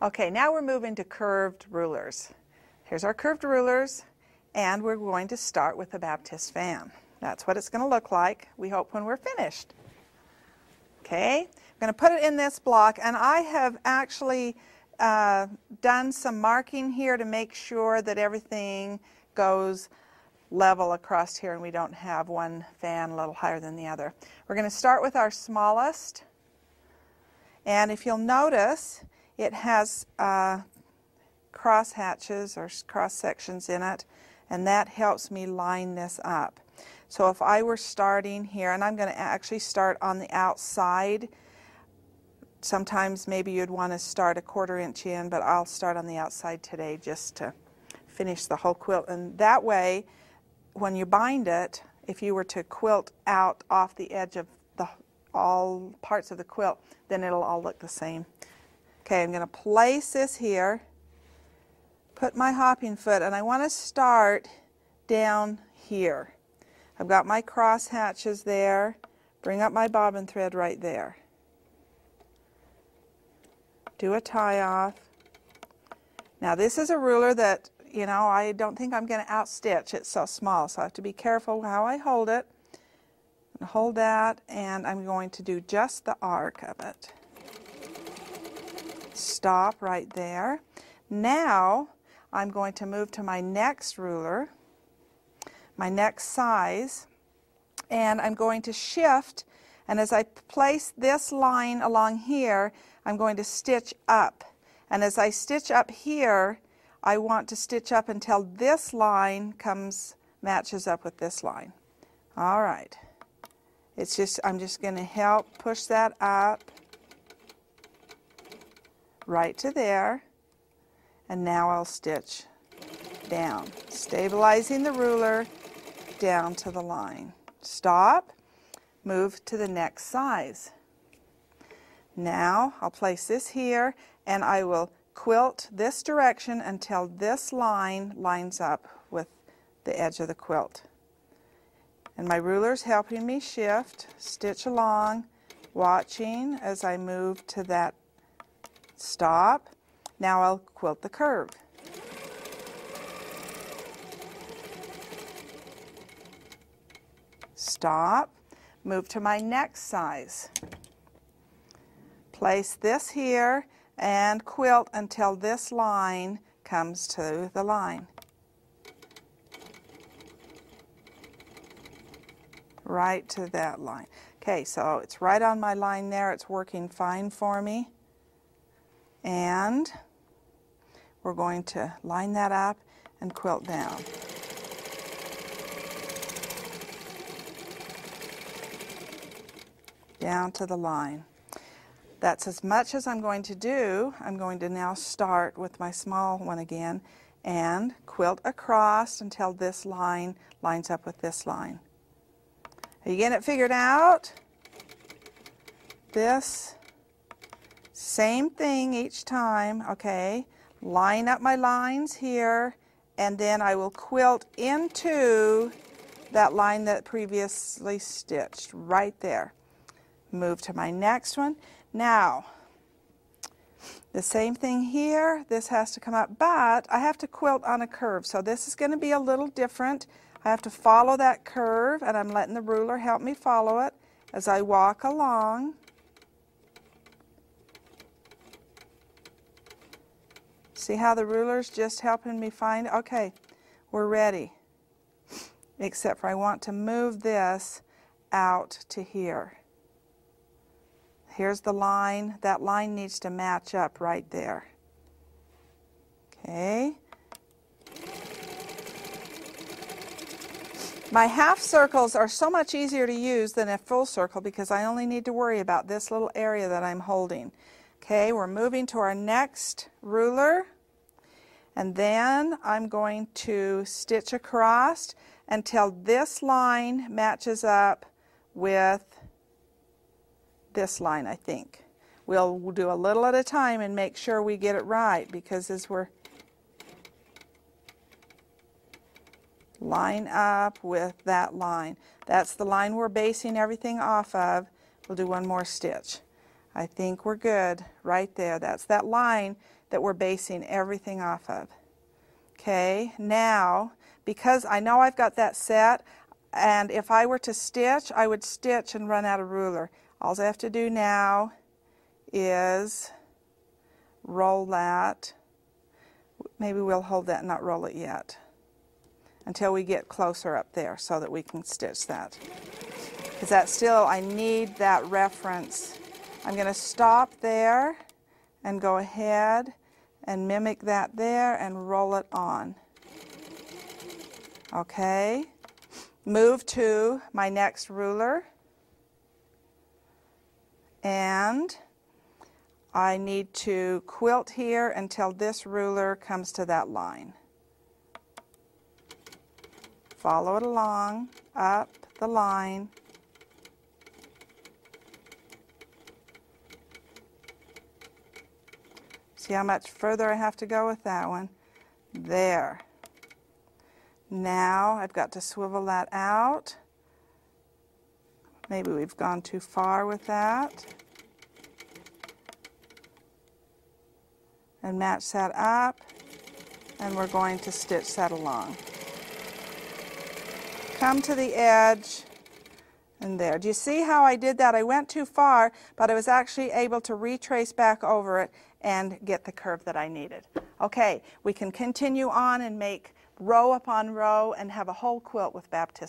Okay, now we're moving to curved rulers. Here's our curved rulers, and we're going to start with the Baptist fan. That's what it's going to look like, we hope, when we're finished. Okay, I'm going to put it in this block, and I have actually done some marking here to make sure that everything goes level across here and we don't have one fan a little higher than the other. We're going to start with our smallest, and if you'll notice, it has cross hatches or cross sections in it, and that helps me line this up. So if I were starting here, and I'm going to actually start on the outside, sometimes maybe you'd want to start a 1/4 inch in, but I'll start on the outside today just to finish the whole quilt. And that way, when you bind it, if you were to quilt out off the edge of all parts of the quilt, then it'll all look the same. Okay, I'm going to place this here, put my hopping foot, and I want to start down here. I've got my cross hatches there, bring up my bobbin thread right there. Do a tie off. Now this is a ruler that, you know, I don't think I'm going to outstitch. It's so small, so I have to be careful how I hold it. Hold that, and I'm going to do just the arc of it. Stop right there. Now I'm going to move to my next ruler, my next size, and I'm going to shift, and as I place this line along here, I'm going to stitch up. And as I stitch up here, I want to stitch up until this line matches up with this line. All right. I'm just going to help push that up right to there, and now I'll stitch down, stabilizing the ruler down to the line. Stop, move to the next size. Now I'll place this here, and I will quilt this direction until this line lines up with the edge of the quilt. And my ruler's helping me shift, stitch along, watching as I move to that stop. Now I'll quilt the curve. Stop, move to my next size. Place this here and quilt until this line comes to the line. Right to that line. Okay, so it's right on my line there. It's working fine for me. And we're going to line that up and quilt down. Down to the line. That's as much as I'm going to do. I'm going to now start with my small one again and quilt across until this line lines up with this line. Are you getting it figured out? This, same thing each time, okay? Line up my lines here, and then I will quilt into that line that previously stitched, right there. Move to my next one. Now, the same thing here, this has to come up, but I have to quilt on a curve, so this is going to be a little different. I have to follow that curve, and I'm letting the ruler help me follow it as I walk along. See how the ruler's just helping me find? Okay, we're ready. Except for I want to move this out to here. Here's the line. That line needs to match up right there. Okay. My half circles are so much easier to use than a full circle because I only need to worry about this little area that I'm holding. Okay, we're moving to our next ruler, and then I'm going to stitch across until this line matches up with this line, I think. We'll do a little at a time and make sure we get it right, because as we're line up with that line. That's the line we're basing everything off of. We'll do one more stitch. I think we're good right there. That's that line that we're basing everything off of. Okay, now, because I know I've got that set, and if I were to stitch, I would stitch and run out of ruler. All I have to do now is roll that. Maybe we'll hold that and not roll it yet until we get closer up there so that we can stitch that. Because that still, I need that reference. I'm going to stop there and go ahead and mimic that there and roll it on. Okay, move to my next ruler, and I need to quilt here until this ruler comes to that line. Follow it along, up the line. See how much further I have to go with that one? There. Now I've got to swivel that out. Maybe we've gone too far with that. And match that up, and we're going to stitch that along. Come to the edge, and there. Do you see how I did that? I went too far, but I was actually able to retrace back over it and get the curve that I needed. Okay, we can continue on and make row upon row and have a whole quilt with baptism.